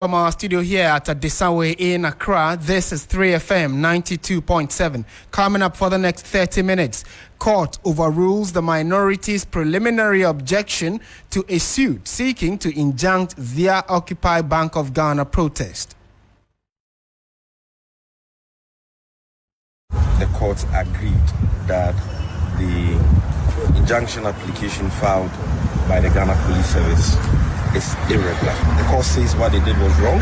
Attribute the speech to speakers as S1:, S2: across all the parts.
S1: From our studio here at Desawe in Accra, this is 3FM 92.7. Coming up for the next 30 minutes, court overrules the minority's preliminary objection to a suit seeking to injunct their Occupy Bank of Ghana protest.
S2: The court agreed that the injunction application filed by the Ghana Police Service is irregular. The court says what they did was wrong.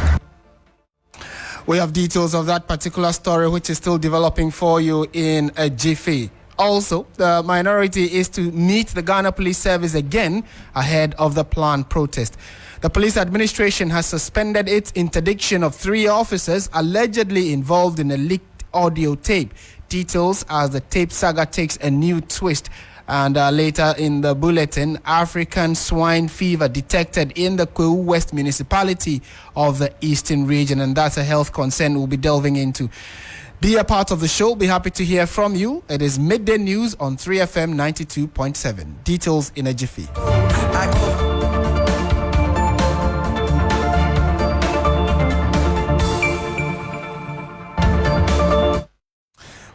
S1: We have details of that particular story, which is still developing for you in a jiffy. Also, the minority is to meet the Ghana Police Service again ahead of the planned protest. The police administration has suspended its interdiction of 3 officers allegedly involved in a leaked audio tape. Details as the tape saga takes a new twist. And later in the bulletin, African swine fever detected in the Kwewu West municipality of the Eastern region. And that's a health concern we'll be delving into. Be a part of the show. Be happy to hear from you. It is Midday News on 3FM 92.7. Details in a jiffy.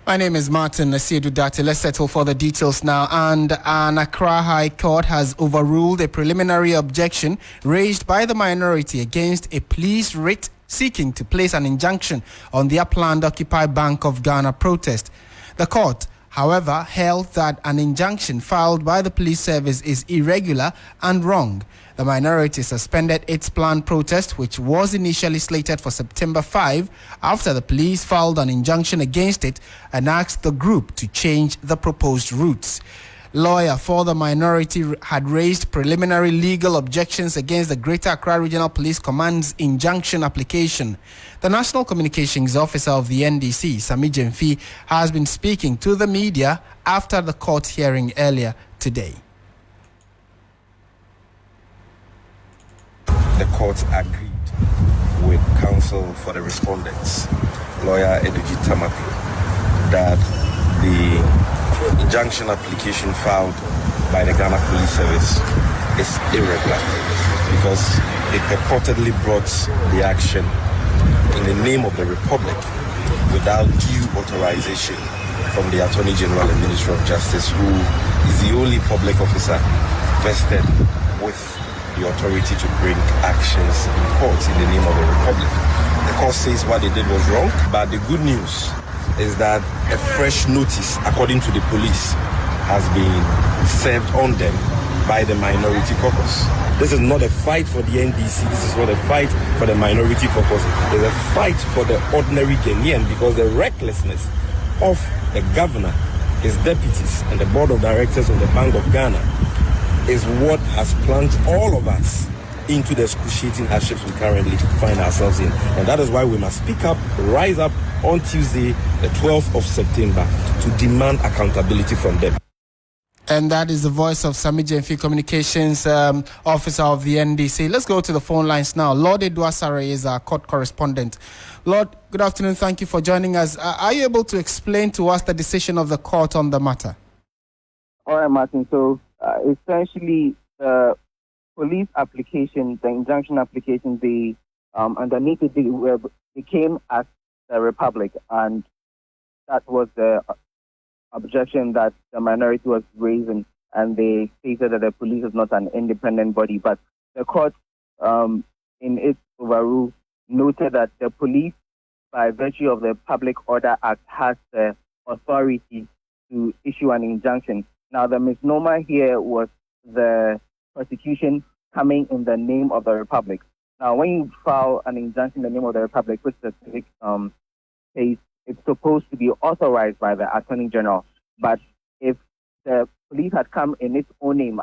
S1: My name is Martin Aseidu Dartey. Let's settle for the details now. And an Accra High Court has overruled a preliminary objection raised by the minority against a police writ seeking to place an injunction on their planned Occupy Bank of Ghana protest. The court, however, held that an injunction filed by the police service is irregular and wrong. The minority suspended its planned protest, which was initially slated for September 5, after the police filed an injunction against it and asked the group to change the proposed routes. Lawyer for the minority had raised preliminary legal objections against the Greater Accra Regional Police Command's injunction application. The National Communications Officer of the NDC, Sami Jemfi, has been speaking to the media after the court hearing earlier today.
S2: The court agreed with counsel for the respondents, lawyer Eduji Tamapi, that the injunction application filed by the Ghana Police Service is irregular because it purportedly brought the action in the name of the Republic without due authorization from the Attorney General and Minister of Justice, who is the only public officer vested with the authority to bring actions in court in the name of the Republic. The court says what they did was wrong, but the good news is that a fresh notice, according to the police, has been served on them by the minority caucus. This is not a fight for the NDC, this is not a fight for the minority caucus, it's a fight for the ordinary Ghanaian, because the recklessness of the governor, his deputies, and the board of directors of the Bank of Ghana is what has plunged all of us into the excruciating hardships we currently find ourselves in. And that is why we must speak up, rise up on Tuesday, the 12th of September, to demand accountability from them.
S1: And that is the voice of Sami Jemfi, Communications Officer of the NDC. Let's go to the phone lines now. Lord Edwasare is our court correspondent. Lord, good afternoon. Thank you for joining us. Are you able to explain to us the decision of the court on the matter?
S3: All right, Martin. So essentially, the police application, the injunction application, they underneath it, they came as the Republic, and that was the objection that the minority was raising, and they stated that the police is not an independent body. But the court, in its overrule, noted that the police, by virtue of the Public Order Act, has the authority to issue an injunction. Now, the misnomer here was the prosecution coming in the name of the Republic. Now, when you file an injunction in the name of the Republic, which is a civic case, it's supposed to be authorized by the Attorney General. But if the police had come in its own name,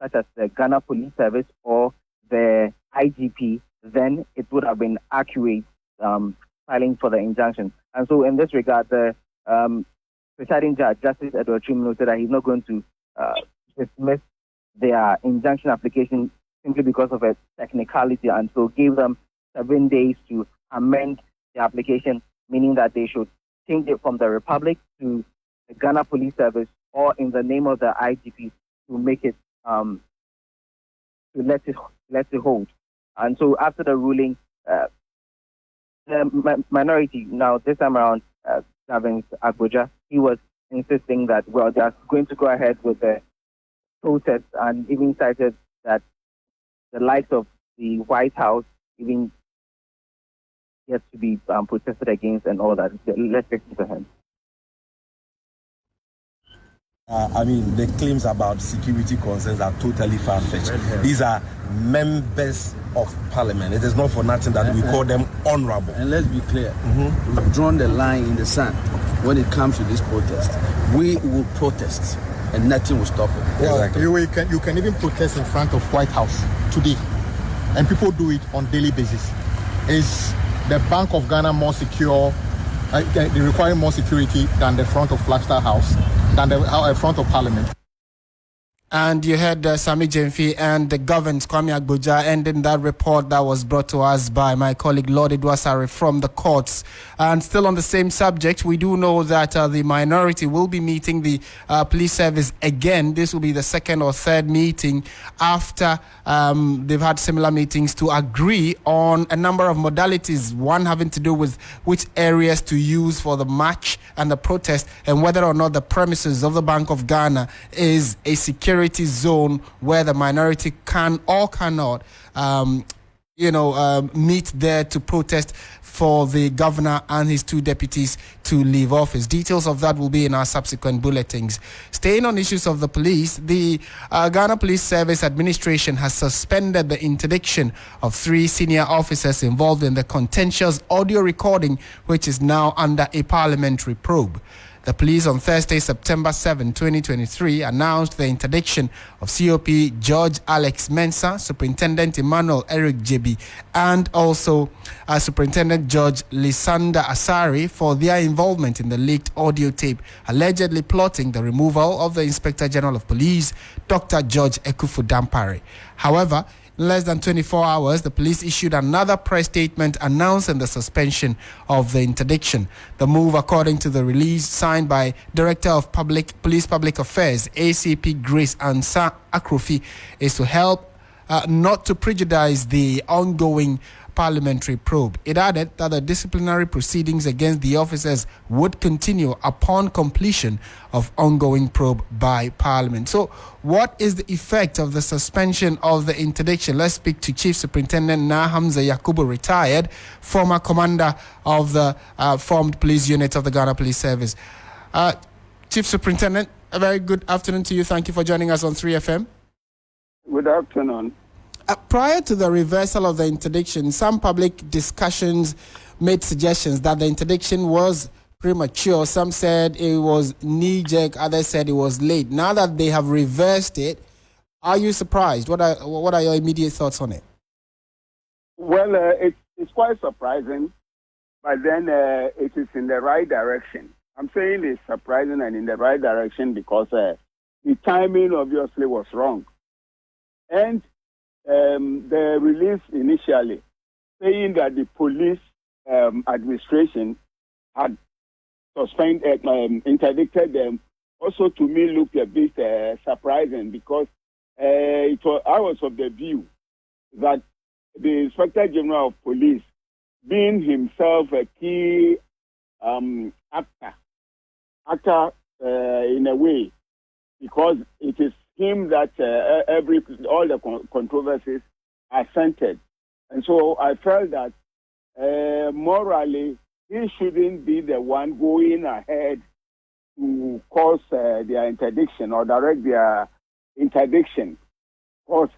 S3: such as the Ghana Police Service or the IGP, then it would have been accurate filing for the injunction. And so in this regard, the presiding judge, Justice Edward Trim, noted that he's not going to dismiss their injunction application simply because of a technicality, and so gave them 7 days to amend the application, meaning that they should change it from the Republic to the Ghana Police Service or in the name of the IGP to make it to let it hold. And so after the ruling, the minority now this time around governs Abuja. He was insisting that they're going to go ahead with the protest, and even cited that the likes of the White House even has to be protested against and all that. Let's listen to him.
S2: The claims about security concerns are totally far-fetched. These are members of parliament. It is not for nothing that we call them honorable.
S4: And let's be clear, we've drawn the line in the sand when it comes to this protest. We will protest and nothing will stop it.
S5: Well, exactly. You can even protest in front of White House today, and people do it on daily basis. Is the Bank of Ghana more secure? They require more security than the front of Flagstaff House, than the front of Parliament.
S1: And you heard Sami Jemfi and the government Kwame Agboja ending that report that was brought to us by my colleague Lord Edwasare from the courts. And still on the same subject, we do know that the minority will be meeting the police service again. This will be the second or third meeting after they've had similar meetings to agree on a number of modalities, one having to do with which areas to use for the march and the protest, and whether or not the premises of the Bank of Ghana is a security zone where the minority can or cannot meet there to protest for the governor and his two deputies to leave office. Details of that will be in our subsequent bulletins. Staying on issues of the police, the Ghana Police Service Administration has suspended the interdiction of 3 senior officers involved in the contentious audio recording, which is now under a parliamentary probe. The police on Thursday, September 7, 2023, announced the interdiction of COP George Alex Mensah, Superintendent Emmanuel Eric Jebi, and also Superintendent George Lysander Asari for their involvement in the leaked audio tape, allegedly plotting the removal of the Inspector General of Police, Dr. George Ekufu Dampare. However, in less than 24 hours, the police issued another press statement announcing the suspension of the interdiction. The move, according to the release signed by Director of Police Public Affairs, ACP Grace Ansa Akrofi, is to help not to prejudice the ongoing parliamentary probe. It added that the disciplinary proceedings against the officers would continue upon completion of ongoing probe by Parliament. So, what is the effect of the suspension of the interdiction? Let's speak to Chief Superintendent Hamza Yakubu, retired, former commander of the formed police unit of the Ghana Police Service. Chief Superintendent, a very good afternoon to you. Thank you for joining us on 3FM.
S6: Good afternoon.
S1: Prior to the reversal of the interdiction, some public discussions made suggestions that the interdiction was premature. Some said it was knee-jerk, others said it was late. Now that they have reversed it, are you surprised? What are your immediate thoughts on it?
S6: Well, it's quite surprising, but then it is in the right direction. I'm saying it's surprising and in the right direction because the timing obviously was wrong. And the release initially saying that the police administration had interdicted them also to me looked a bit surprising because I was of the view that the Inspector General of Police, being himself a key actor in a way, because it is him that all the controversies are centered. And so I felt that morally, he shouldn't be the one going ahead to cause their interdiction or direct their interdiction. Because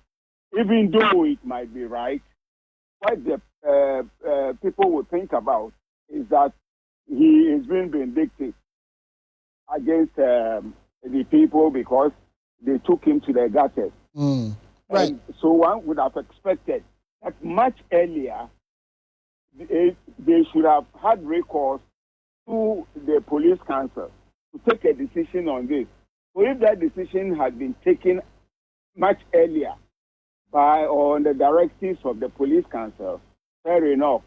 S6: even though it might be right, what the people would think about is that he is being vindictive against the people because they took him to the gutters.
S1: Right.
S6: And so one would have expected that much earlier they should have had recourse to the police council to take a decision on this. So if that decision had been taken much earlier on the directives of the police council, fair enough.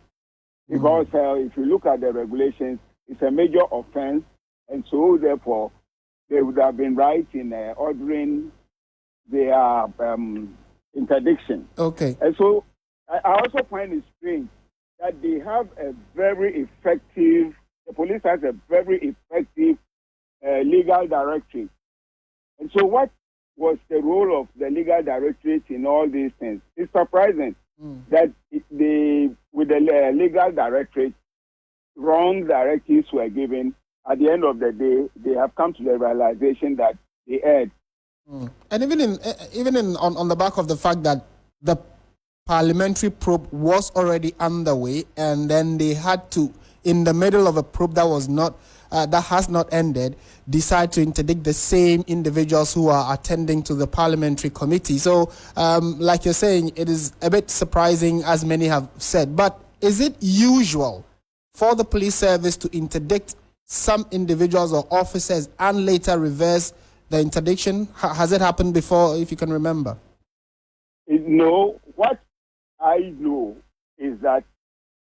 S6: Because if you look at the regulations, it's a major offense, and so therefore they would have been right in ordering their interdiction.
S1: Okay.
S6: And so I also find it strange that they have a very effective, the police has a very effective legal directorate. And so what was the role of the legal directorate in all these things? It's surprising that with the legal directorate, wrong directives were given. At the end of the day, they have come to the realization that they erred.
S1: And even on the back of the fact that the parliamentary probe was already underway, and then they had to, in the middle of a probe that was not that has not ended, decide to interdict the same individuals who are attending to the parliamentary committee. So, like you're saying, it is a bit surprising, as many have said. But is it usual for the police service to interdict some individuals or officers and later reverse the interdiction? Has it happened before, if you can remember?
S6: No. What I know is that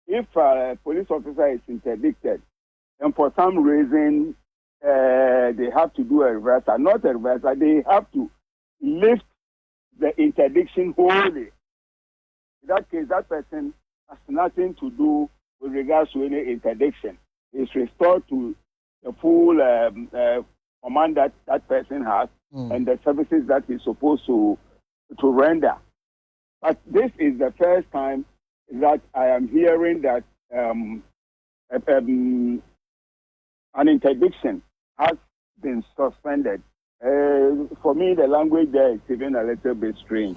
S6: if a police officer is interdicted, and for some reason they have to do a reversal, not a reversal, they have to lift the interdiction wholly. In that case, that person has nothing to do with regards to any interdiction. It's restored to the full command that that person has and the services that he's supposed to render. But this is the first time that I am hearing that an interdiction has been suspended. For me, the language there is even a little bit strange.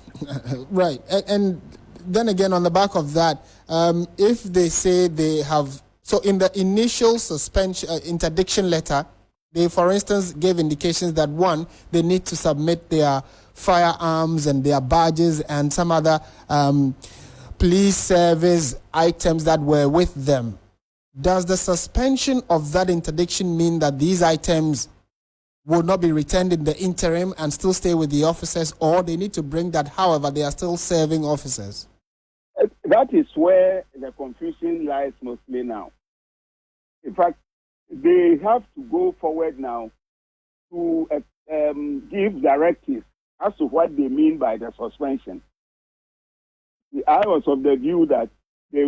S1: Right. And then again, on the back of that, if they say they have... So in the initial suspension interdiction letter, they, for instance, gave indications that, one, they need to submit their firearms and their badges and some other police service items that were with them. Does the suspension of that interdiction mean that these items will not be returned in the interim and still stay with the officers, or they need to bring that, however, they are still serving officers?
S6: That is where the confusion lies mostly now. In fact, they have to go forward now to give directives as to what they mean by the suspension. I was of the view that they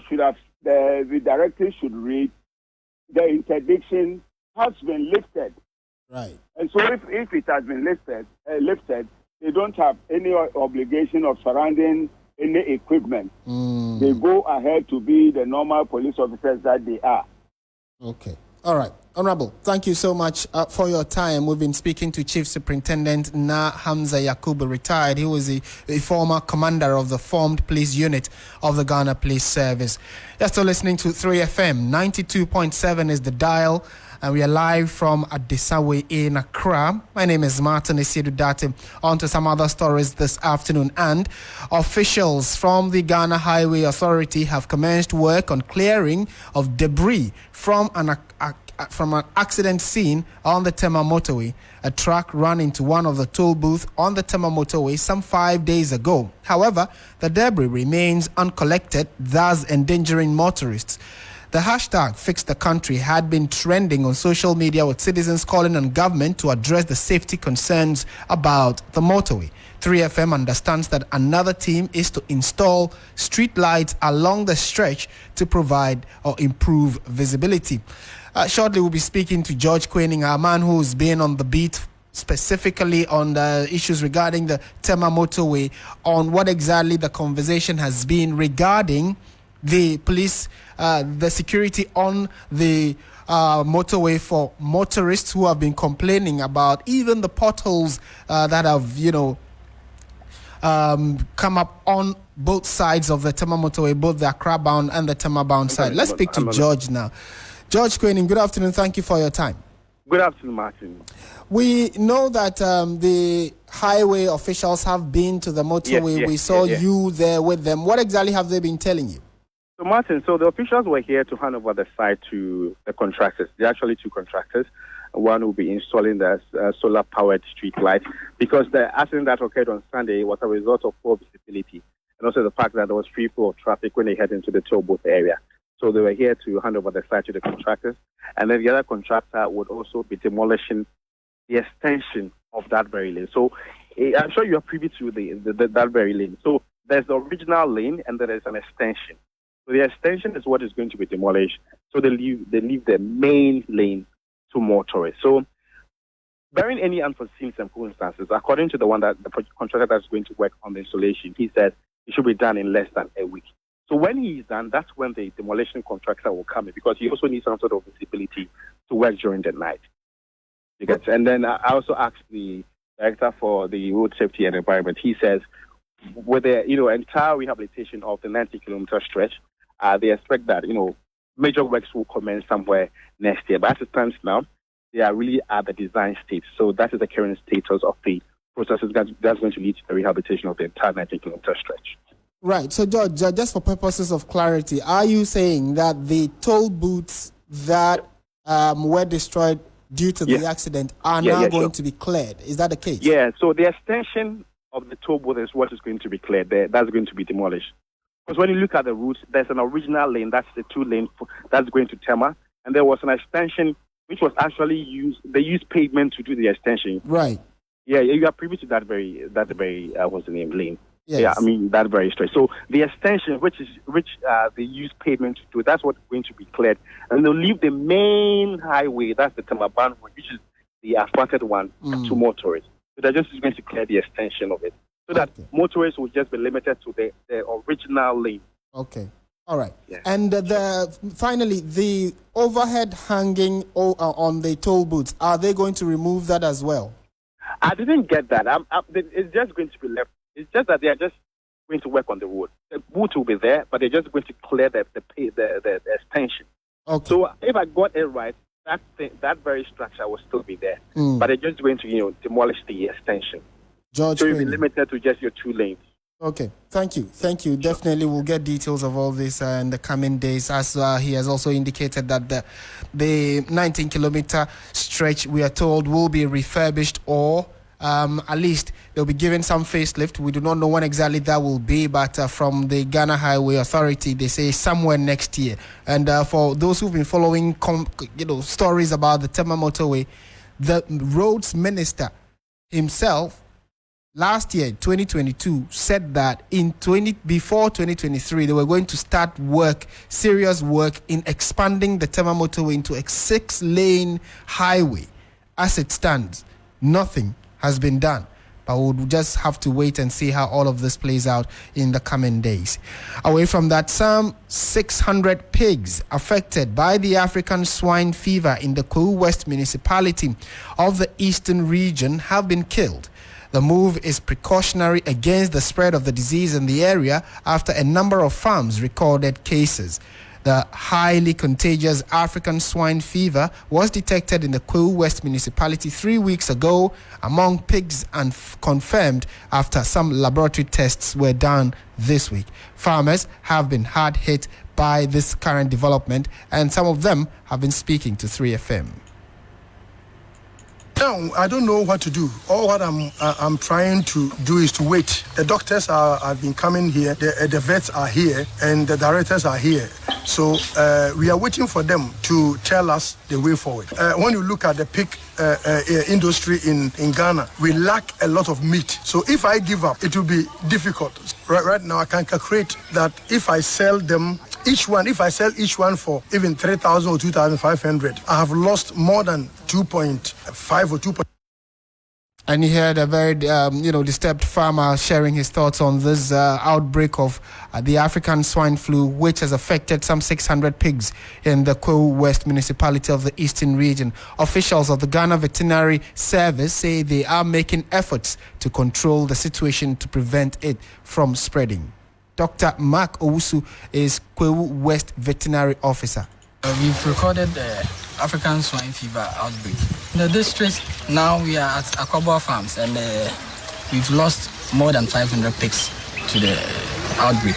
S6: should have, the directive should read, the interdiction has been lifted.
S1: Right.
S6: And so if it has been lifted, they don't have any obligation of surrounding any equipment. They go ahead to be the normal police officers that they are.
S1: Okay. All right. Honorable, thank you so much for your time. We've been speaking to Chief Superintendent Na Hamza Yakubu, retired. He was a former commander of the formed police unit of the Ghana Police Service. You're still listening to 3FM. 92.7 is the dial, and we are live from Adisawe in Accra. My name is Martin Aseidu Dartey. On to some other stories this afternoon. And officials from the Ghana Highway Authority have commenced work on clearing of debris from an accident scene on the Tema motorway. A truck ran into one of the toll booths on the Tema motorway some 5 days ago. However, the debris remains uncollected, thus endangering motorists. The hashtag Fix the Country had been trending on social media, with citizens calling on government to address the safety concerns about the motorway. 3FM understands that another team is to install street lights along the stretch to provide or improve visibility. Shortly, we'll be speaking to George Queening, our man who's been on the beat specifically on the issues regarding the Tema motorway, on what exactly the conversation has been regarding the police, the security on the motorway for motorists who have been complaining about even the potholes that have, come up on both sides of the Tema motorway, both the Accra bound and the Tema bound side. Let's speak to George now. George Queening, good afternoon. Thank you for your time.
S7: Good afternoon, Martin.
S1: We know that the highway officials have been to the motorway.
S7: Yes,
S1: we saw you there with them. What exactly have they been telling you?
S7: So, Martin, the officials were here to hand over the site to the contractors. There are actually two contractors. One will be installing the solar-powered street light, because the accident that occurred on Sunday was a result of poor visibility, and also the fact that there was free flow of traffic when they head into the toll booth area. So they were here to hand over the site to the contractors, and then the other contractor would also be demolishing the extension of that very lane. So I'm sure you are privy to that very lane. So there's the original lane, and there is an extension. So the extension is what is going to be demolished. So they leave the main lane to motorists. So barring any unforeseen circumstances, according to the one that the contractor that's going to work on the installation, he said it should be done in less than a week. So when he is done, that's when the demolition contractor will come in, because he also needs some sort of visibility to work during the night. And then I also asked the director for the road safety and environment. He says with the entire rehabilitation of the 90-kilometer stretch, they expect that major works will commence somewhere next year. But as it stands now, they are really at the design stage. So that is the current status of the processes that's going to lead to the rehabilitation of the entire 90-kilometer stretch.
S1: Right. So, George, just for purposes of clarity, are you saying that the toll booths that were destroyed due to the accident are now going to be cleared? Is that the case?
S7: Yeah. So the extension of the toll booth is what is going to be cleared. That's going to be demolished. Because when you look at the routes, there's an original lane, that's the 2-lane that's going to Tema, and there was an extension which was actually they used pavement to do the extension.
S1: Right.
S7: Yeah, you are privy to that very what's the name, lane?
S1: Yes.
S7: Yeah, I mean that very stretch. So the extension, which they use pavement to do, that's what's going to be cleared, and they'll leave the main highway, that's the Temaban, which is the asphalted one, to motorists. So they're just going to clear the extension of it, so that motorists will just be limited to the original lane.
S1: Okay. All right.
S7: Yeah.
S1: And finally, the overhead hanging on the toll booths, are they going to remove that as well?
S7: I didn't get that. It's just going to be left. It's just that they are just going to work on the road. The boot will be there, but they're just going to clear the extension.
S1: Okay.
S7: So if I got it right, that very structure will still be there, but they're just going to demolish the extension.
S1: George,
S7: so you'll be limited to just your 2 lanes.
S1: Okay, thank you. Sure. Definitely we'll get details of all this in the coming days, as he has also indicated that the 19-kilometer stretch, we are told, will be refurbished, or at least they'll be given some facelift. We do not know when exactly that will be, but from the Ghana Highway Authority, they say somewhere next year. And for those who've been following stories about the Tema motorway, the roads minister himself last year, 2022, said that before 2023, they were going to start serious work in expanding the Tema motorway into a 6-lane highway. As it stands, nothing has been done. But we'll just have to wait and see how all of this plays out in the coming days. Away from that, some 600 pigs affected by the African swine fever in the Kwahu West municipality of the eastern region have been killed. The move is precautionary against the spread of the disease in the area after a number of farms recorded cases. The highly contagious African swine fever was detected in the Kwahu West municipality 3 weeks ago among pigs and confirmed after some laboratory tests were done this week. Farmers have been hard hit by this current development, and some of them have been speaking to 3FM.
S8: Now, I don't know what to do. All what I'm trying to do is to wait. The doctors have been coming here, the vets are here, and the directors are here. So we are waiting for them to tell us the way forward. When you look at the pig industry in Ghana, we lack a lot of meat. So if I give up, it will be difficult. Right now, I can calculate that if I sell them if I sell each one for even 3,000 or 2,500, I have lost more than 2.5 or 2.
S1: And you heard a very, disturbed farmer sharing his thoughts on this outbreak of the African swine flu, which has affected some 600 pigs in the Kwahu West municipality of the eastern region. Officials of the Ghana Veterinary Service say they are making efforts to control the situation to prevent it from spreading. Dr. Mark Awusah is Kwahu West Veterinary Officer.
S9: We've recorded the African swine fever outbreak. In the district, now we are at Akwabwa Farms, and we've lost more than 500 pigs to the outbreak.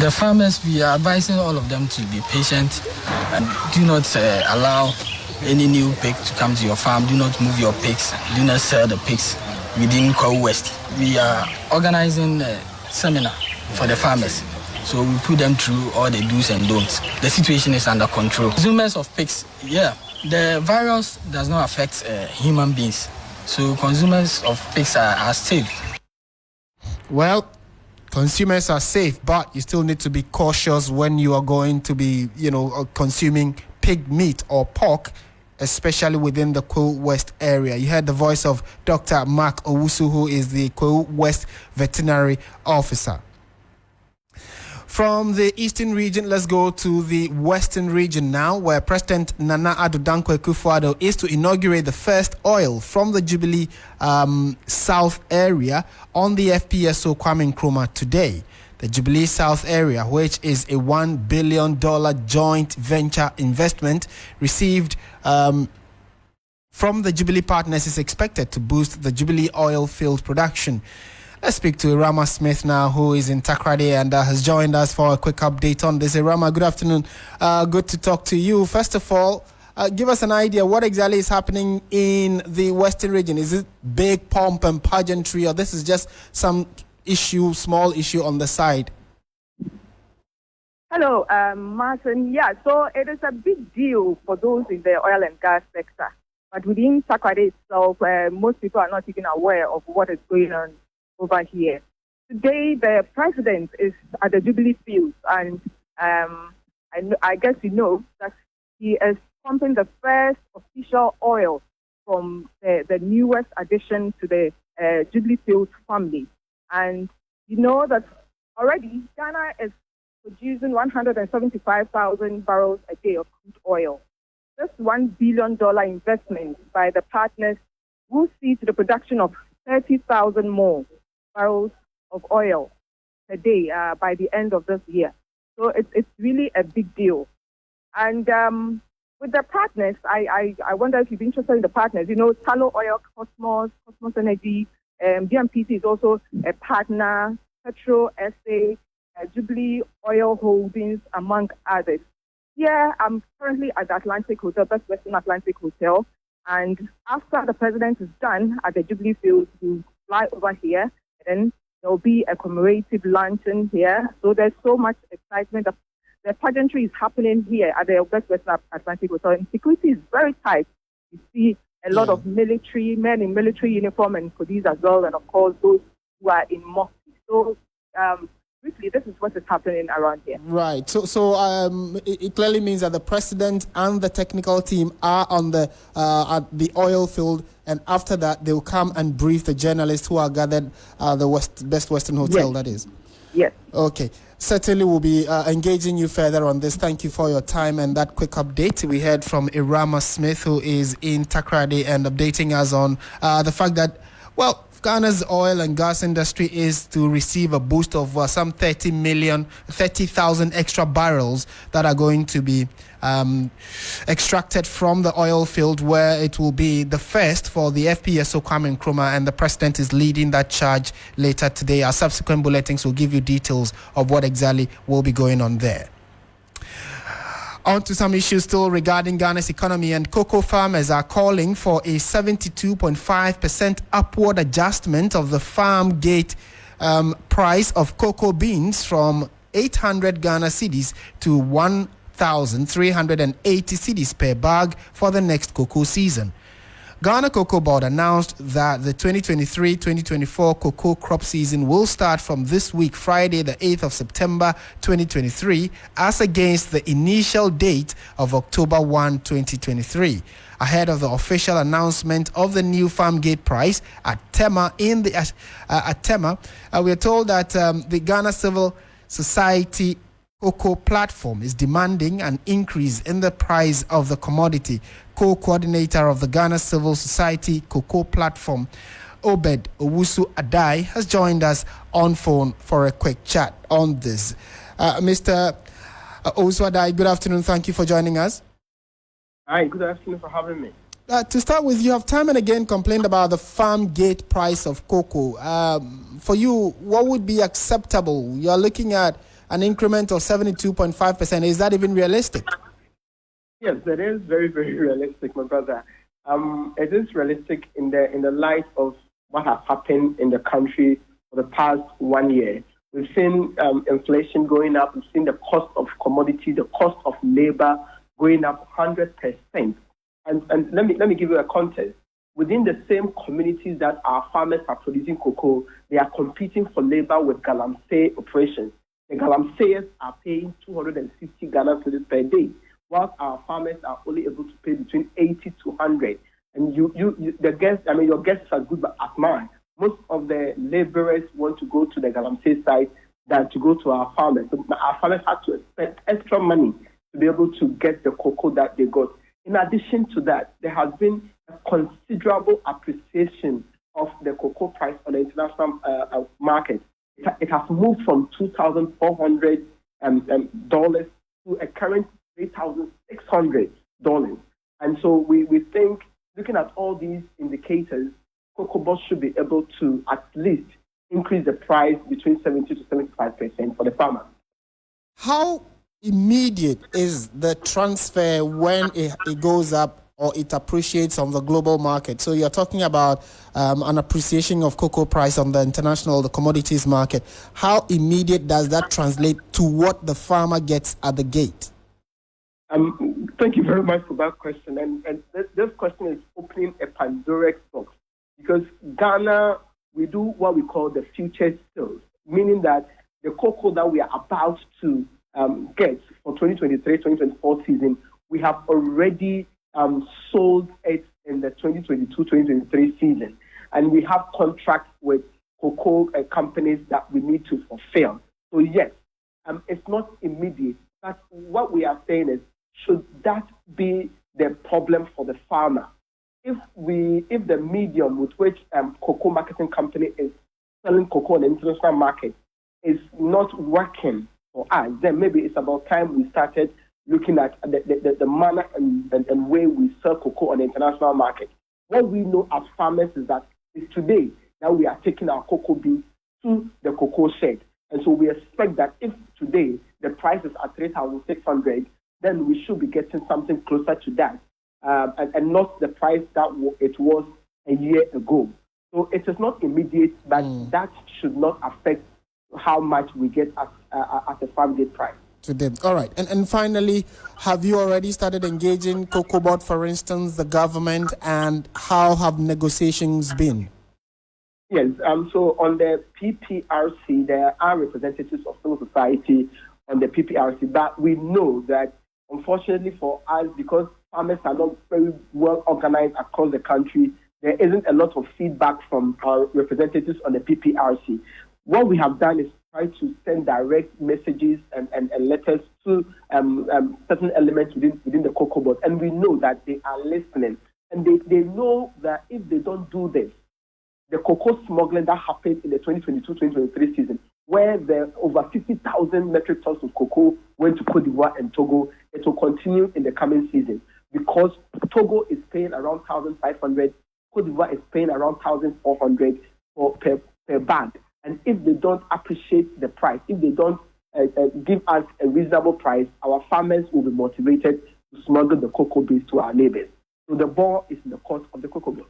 S9: The farmers, we are advising all of them to be patient and do not allow any new pig to come to your farm. Do not move your pigs. Do not sell the pigs within Kwahu West. We are organizing a seminar for the farmers. So we put them through all the do's and don'ts. The situation is under control. Consumers of pigs, the virus does not affect human beings. So consumers of pigs are safe.
S1: Well, consumers are safe, but you still need to be cautious when you are going to be, consuming pig meat or pork, especially within the Kwewu West area. You heard the voice of Dr. Mark Awusah, who is the Kwewu West veterinary officer. From the eastern region, let's go to the western region now, where President Nana Addo Dankwa Akufo-Addo is to inaugurate the first oil from the Jubilee South area on the FPSO Kwame Nkrumah today. The Jubilee South area, which is a $1 billion joint venture investment received from the Jubilee partners, is expected to boost the Jubilee oil field production. Let's speak to Irama Smith now, who is in Takoradi and has joined us for a quick update on this. Irama, good afternoon. Good to talk to you. First of all, give us an idea what exactly is happening in the western region. Is it big pomp and pageantry, or this is just some small issue on the side?
S10: Hello, Martin. Yeah, so it is a big deal for those in the oil and gas sector. But within Takoradi itself, most people are not even aware of what is going on over here. Today, the president is at the Jubilee Fields, and I guess you know that he is pumping the first official oil from the newest addition to the Jubilee Fields family. And you know that already Ghana is producing 175,000 barrels a day of crude oil. This $1 billion investment by the partners will see to the production of 30,000 more barrels of oil per day by the end of this year. So it's really a big deal. And with the partners, I wonder if you'd be interested in the partners. You know, Tullow Oil, Cosmos Energy, DMPC is also a partner, Petro SA, Jubilee Oil Holdings, among others. Here, I'm currently at the Atlantic Hotel, Best Western Atlantic Hotel. And after the president is done at the Jubilee Fields, we'll fly over here. And then there'll be a commemorative luncheon here. So there's so much excitement. The pageantry is happening here at the Best Western Atlantic Hotel. And security is very tight. You see a lot of military men in military uniform and police as well. And of course, those who are in mosque. So briefly, this is what is happening around here.
S1: Right. So it clearly means that the president and the technical team are on the at the oil field, and after that, they'll come and brief the journalists who are gathered at the Best Western Hotel.
S10: Yes.
S1: That is.
S10: Yes.
S1: Okay. Certainly, we'll be engaging you further on this. Thank you for your time and that quick update. We heard from Irama Smith, who is in Takoradi, and updating us on the fact that, Ghana's oil and gas industry is to receive a boost of some 30,000 extra barrels that are going to be extracted from the oil field, where it will be the first for the FPSO Kwame Nkrumah, and the president is leading that charge later today. Our subsequent bulletins will give you details of what exactly will be going on there. On to some issues still regarding Ghana's economy, and cocoa farmers are calling for a 72.5% upward adjustment of the farm gate price of cocoa beans from 800 Ghana cedis to 1,380 cedis per bag for the next cocoa season. Ghana Cocoa Board announced that the 2023-2024 cocoa crop season will start from this week, Friday, the 8th of September 2023, as against the initial date of October 1, 2023. Ahead of the official announcement of the new farm gate price at Tema, we are told that the Ghana Civil Society Cocoa Platform is demanding an increase in the price of the commodity. Co-coordinator of the Ghana Civil Society Cocoa Platform, Obed Owusu Adai, has joined us on phone for a quick chat on this. Mr. Owusu Adai, good afternoon. Thank you for joining us.
S11: Hi, good afternoon for having me.
S1: To start with, you have time and again complained about the farm gate price of cocoa. For you, what would be acceptable? You're looking at an increment of 72.5%. Is that even realistic?
S11: Yes, that is very, very realistic, my brother. It is realistic in the light of what has happened in the country for the past 1 year. We've seen inflation going up. We've seen the cost of commodity, the cost of labor going up 100%. And let me give you a context. within the same communities that our farmers are producing cocoa, they are competing for labor with galamsey operations. The galamseyers are paying 250 Ghana cedis per day, whilst our farmers are only able to pay between 80 to 100. And your guess is as good as mine. Most of the laborers want to go to the galamsey site than to go to our farmers. So our farmers had to spend extra money to be able to get the cocoa that they got. In addition to that, there has been a considerable appreciation of the cocoa price on the international market. It has moved from $2,400 to a current $3,600. And so we think, looking at all these indicators, Cocoa Board should be able to at least increase the price between 70 to 75% for the farmer.
S1: How immediate is the transfer when it goes up or it appreciates on the global market? So you're talking about an appreciation of cocoa price on the commodities market. How immediate does that translate to what the farmer gets at the gate?
S11: Thank you very much for that question. And this question is opening a Pandora's box, because Ghana, we do what we call the future sales, meaning that the cocoa that we are about to get for 2023-2024 season, we have already sold it in the 2022-2023 season. And we have contracts with cocoa companies that we need to fulfill. So yes, it's not immediate. But what we are saying is, should that be the problem for the farmer? If the medium with which cocoa marketing company is selling cocoa in the international market is not working for us, then maybe it's about time we started looking at the manner and way we sell cocoa on the international market. What we know as farmers is that it's today that we are taking our cocoa beans to the cocoa shed. And so we expect that if today the price is at 3,600, then we should be getting something closer to that, and not the price that it was a year ago. So it is not immediate, but that should not affect how much we get at a farm gate price.
S1: Today. All right. And finally, have you already started engaging Cocoa Board, for instance, the government, and how have negotiations been?
S11: Yes. So on the PPRC, there are representatives of civil society on the PPRC, but we know that unfortunately for us, because farmers are not very well organized across the country, there isn't a lot of feedback from our representatives on the PPRC. What we have done is try to send direct messages and letters to certain elements within the Cocoa Board, and we know that they are listening, and they know that if they don't do this, the cocoa smuggling that happened in the 2022-2023 season, where there over 50,000 metric tons of cocoa went to Cote d'Ivoire and Togo, it will continue in the coming season, because Togo is paying around 1,500, Cote d'Ivoire is paying around 1,400 per bag. And if they don't appreciate the price, if they don't give us a reasonable price, our farmers will be motivated to smuggle the cocoa beans to our neighbors. So the ball is in the court of the Cocoa Board.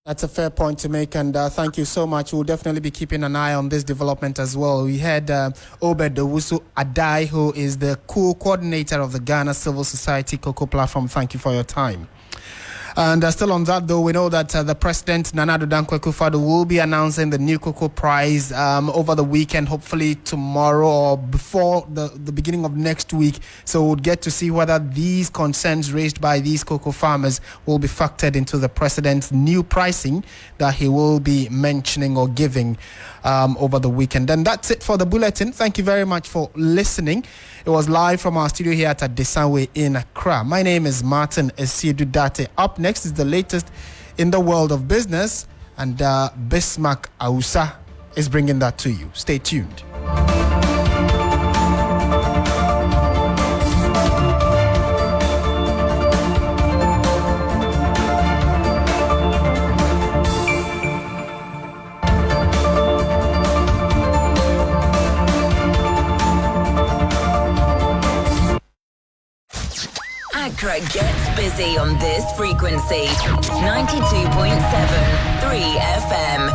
S1: That's a fair point to make, and thank you so much. We'll definitely be keeping an eye on this development as well. We had Awusah Adai, who is the co-coordinator of the Ghana Civil Society Cocoa Platform. Thank you for your time. And still on that, though, we know that the President, Nana Addo Dankwa Akufo-Addo, will be announcing the new cocoa price over the weekend, hopefully tomorrow or before the beginning of next week. So we'll get to see whether these concerns raised by these cocoa farmers will be factored into the President's new pricing that he will be mentioning or giving over the weekend. And that's it for the bulletin. Thank you very much for listening. It was live from our studio here at Adesanwe in Accra. My name is Martin Aseidu Dartey. Up next is the latest in the world of business, and Bismark Awusah is bringing that to you. Stay tuned.
S12: Accra gets busy on this frequency. 92.7 3 FM.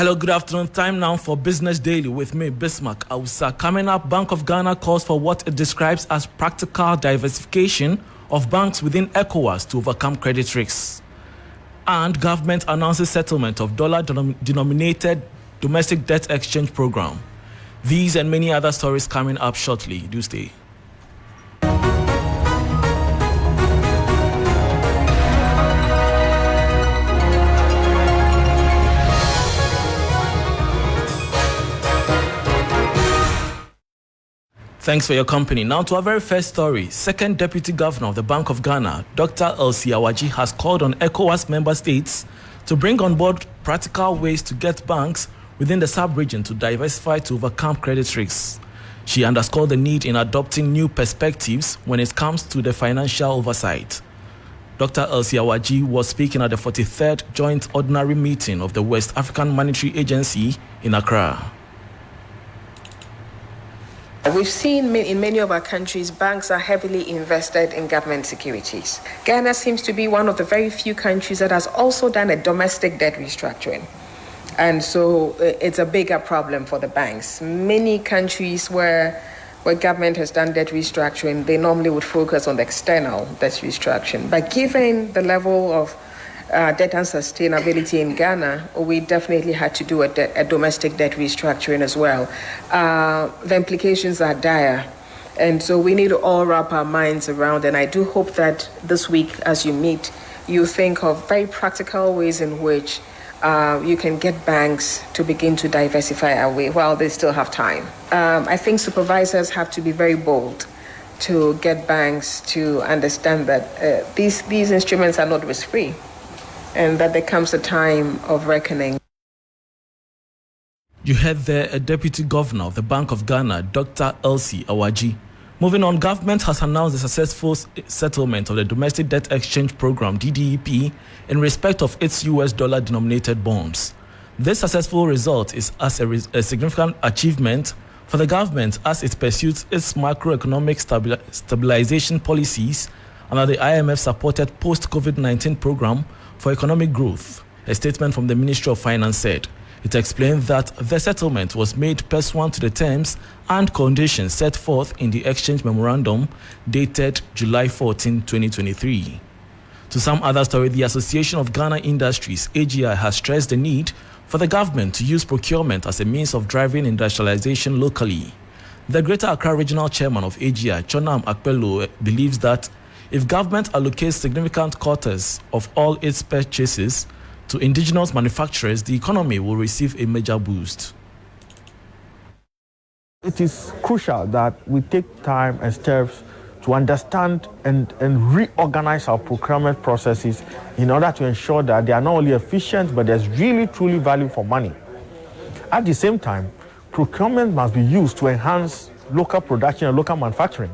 S13: Hello, good afternoon. Time now for Business Daily with me, Bismark, Awusah. Coming up, Bank of Ghana calls for what it describes as practical diversification of banks within ECOWAS to overcome credit risks. And government announces settlement of dollar-denominated domestic debt exchange program. These and many other stories coming up shortly. Do stay. Thanks for your company. Now to our very first story. Second Deputy Governor of the Bank of Ghana, Dr. Awusah, has called on ECOWAS member states to bring on board practical ways to get banks within the sub-region to diversify to overcome credit risks. She underscored the need in adopting new perspectives when it comes to the financial oversight. Dr. Awusah was speaking at the 43rd Joint Ordinary Meeting of the West African Monetary Agency in Accra.
S14: We've seen in many of our countries, banks are heavily invested in government securities. Ghana seems to be one of the very few countries that has also done a domestic debt restructuring. And so it's a bigger problem for the banks. Many countries where government has done debt restructuring, they normally would focus on the external debt restructuring. But given the level of debt and sustainability in Ghana, we definitely had to do a domestic debt restructuring as well. The implications are dire, and so we need to all wrap our minds around. And I do hope that this week, as you meet, you think of very practical ways in which you can get banks to begin to diversify away while they still have time. I think supervisors have to be very bold to get banks to understand that these instruments are not risk-free, and that there comes a time of reckoning.
S13: You heard there a Deputy Governor of the Bank of Ghana, Dr. Awusah. Moving on, government has announced the successful settlement of the Domestic Debt Exchange Program, DDEP, in respect of its US dollar-denominated bonds. This successful result is a significant achievement for the government as it pursues its macroeconomic stabilization policies under the IMF-supported post-COVID-19 program for economic growth. A statement from the Ministry of Finance said it explained that the settlement was made pursuant to the terms and conditions set forth in the exchange memorandum dated July 14, 2023. To some other story, the Association of Ghana Industries, AGI, has stressed the need for the government to use procurement as a means of driving industrialization locally. The Greater Accra Regional Chairman of AGI, Chonam Akpelo, believes that if government allocates significant quotas of all its purchases to indigenous manufacturers, the economy will receive a major boost.
S15: It is crucial that we take time and steps to understand and reorganize our procurement processes in order to ensure that they are not only efficient, but there's really, truly value for money. At the same time, procurement must be used to enhance local production and local manufacturing.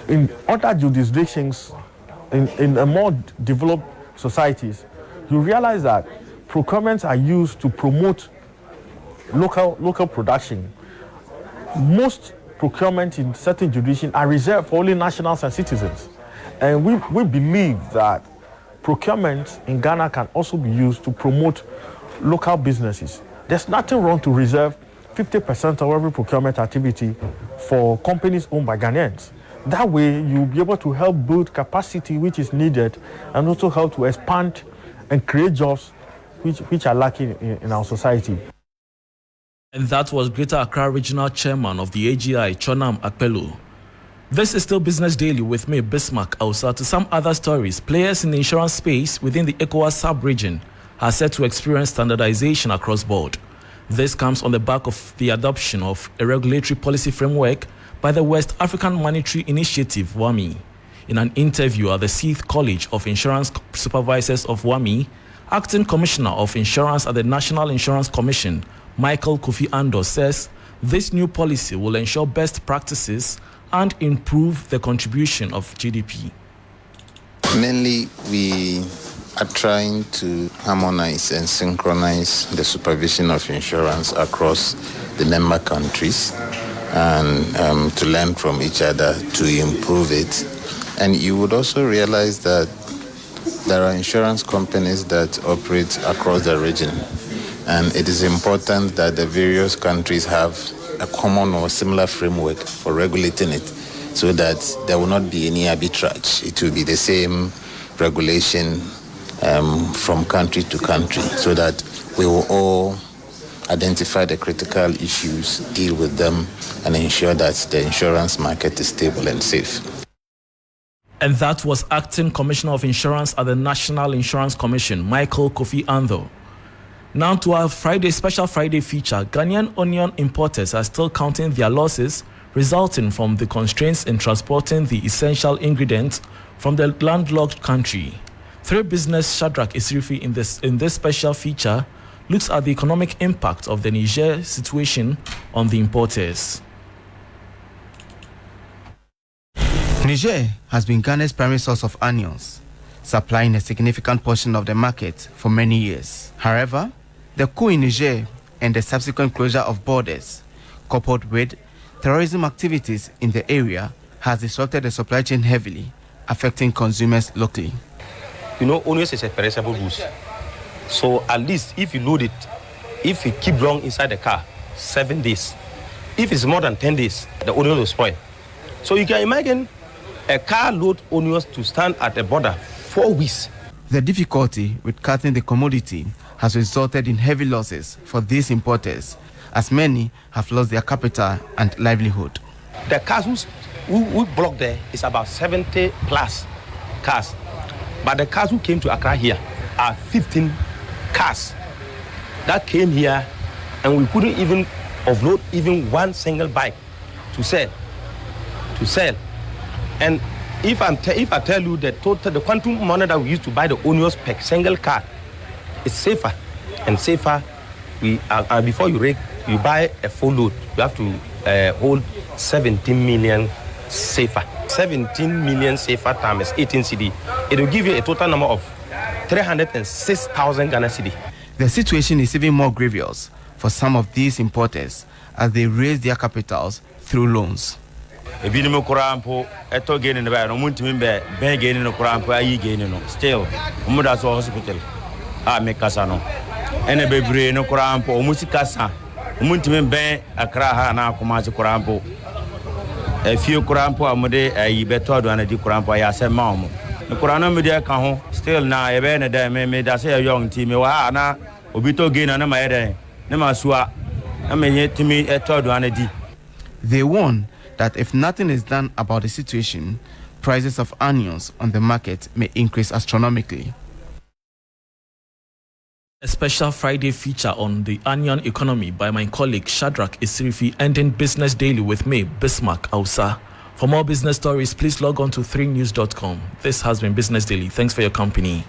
S15: In other jurisdictions, in more developed societies, you realize that procurements are used to promote local production. Most procurement in certain jurisdictions are reserved for only nationals and citizens. And we believe that procurement in Ghana can also be used to promote local businesses. There's nothing wrong to reserve 50% of every procurement activity for companies owned by Ghanaians. That way, you'll be able to help build capacity which is needed and also help to expand and create jobs which are lacking in our society.
S13: And that was Greater Accra Regional Chairman of the AGI, Chonam Akpelo. This is still Business Daily with me, Bismark, Awusah. To some other stories, players in the insurance space within the ECOWAS sub-region are set to experience standardization across board. This comes on the back of the adoption of a regulatory policy framework by the West African Monetary Initiative, WAMI. In an interview at the 6th College of Insurance Supervisors of WAMI, Acting Commissioner of Insurance at the National Insurance Commission, Michael Kofi Ando, says this new policy will ensure best practices and improve the contribution of GDP.
S16: Mainly, we are trying to harmonize and synchronize the supervision of insurance across the member countries and to learn from each other to improve it. And you would also realize that there are insurance companies that operate across the region. And it is important that the various countries have a common or similar framework for regulating it so that there will not be any arbitrage. It will be the same regulation from country to country so that we will all identify the critical issues, deal with them, and ensure that the insurance market is stable and safe.
S13: And that was Acting Commissioner of Insurance at the National Insurance Commission, Michael Kofi Andho. Now to our Special Friday feature. Ghanaian onion importers are still counting their losses resulting from the constraints in transporting the essential ingredients from the landlocked country. Through Business, Shadrach Isirifi in this special feature looks at the economic impact of the Niger situation on the importers.
S17: Niger has been Ghana's primary source of onions, supplying a significant portion of the market for many years. However, the coup in Niger and the subsequent closure of borders, coupled with terrorism activities in the area, has disrupted the supply chain heavily, affecting consumers locally.
S18: You know, onions is a perishable goods. So at least if you load it, if you keep long inside the car, 7 days. If it's more than 10 days, the onions will spoil. So you can imagine a car load onions to stand at the border 4 weeks.
S17: The difficulty with cutting the commodity has resulted in heavy losses for these importers, as many have lost their capital and livelihood.
S18: The cars who blocked there is about 70 plus cars. But the cars who came to Accra here are 15 cars that came here, and we couldn't even offload even one single bike to sell. And if I tell you the quantum money that we used to buy the onions per single car, it's safer and safer. Before you buy a full load, you have to hold 17 million safer. 17 million safer times 18 cedi. It will give you a total number of 306,000 Ghana cedi.
S17: The situation is even more grievous for some of these importers as they raise their capitals through loans.
S19: Still, hospital. Make casano. And a baby no corampo, musicasa, Muntimen Ben, Accra, na Kumasi corampo. A few corampo, Amode, a better than a corampo, I said, Mam. The Corano Media Cajon, still now, a Ben, a made us a young team, Wana, Obito gain and my head, Nemasua, I mean, yet to me a third one a D.
S17: They warn that if nothing is done about the situation, prices of onions on the market may increase astronomically.
S13: A special Friday feature on the onion economy by my colleague Shadrach Isirifi, ending Business Daily with me, Bismark, Awusah. For more business stories, please log on to 3news.com. This has been Business Daily. Thanks for your company.